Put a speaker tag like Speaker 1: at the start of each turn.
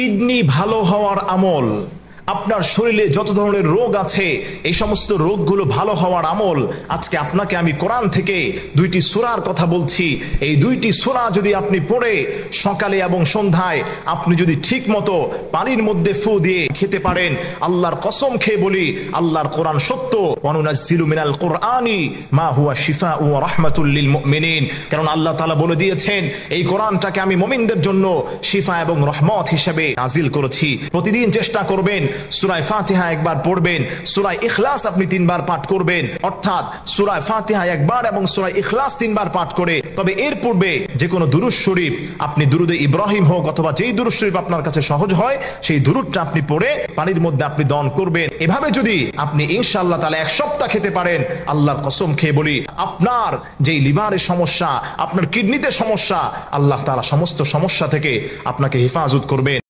Speaker 1: Kidney ভালো হওয়ার আমল, আপনার শরীরে যত ধরনের রোগ আছে এই সমস্ত রোগগুলো ভালো হওয়ার আমল। আজকে আপনাকে আমি কোরআন থেকে দুইটি সূরার কথা বলছি। এই দুইটি সূরা যদি আপনি পড়ে সকালে এবং সন্ধ্যায় আপনি যদি ঠিক মতো পানির মধ্যে ফু দিয়ে খেতে পারেন, আল্লাহর কসম খেয়ে বলি আল্লাহর কোরআন সত্য। ওয়ানুনাজ্জিলু মিনাল কুরআনি মা হুয়া শিফাউ ওয়া রাহমাতুল লিল মুমিনিন। কারণ আল্লাহ তাআলা বলে দিয়েছেন এই কোরআনটাকে আমি মুমিনদের জন্য শিফা এবং রহমত হিসেবে নাজিল করেছি। প্রতিদিন চেষ্টা করবেন সূরা ফাতিহা একবার পড়বেন, সূরা ইখলাস আপনি 3 বার পাঠ করবেন, অর্থাৎ সূরা ফাতিহা একবার এবং সূরা ইখলাস 3 বার পাঠ করে তবে এর পূর্বে যে কোনো দুরূদ শরীফ, আপনি দুরুদে ইব্রাহিম হোক অথবা যেই দুরূদ শরীফ আপনার কাছে সহজ হয় সেই দুরুদটা আপনি পড়ে পানির মধ্যে আপনি দহন করবেন। এভাবে যদি আপনি ইনশাআল্লাহ তাআলা 1 সপ্তাহ খেতে পারেন, আল্লাহর কসম খেয়ে বলি আপনার যেই লিভারের সমস্যা, আপনার কিডনিতে সমস্যা, আল্লাহ তাআলা সমস্ত সমস্যা থেকে আপনাকে হেফাজত করবেন।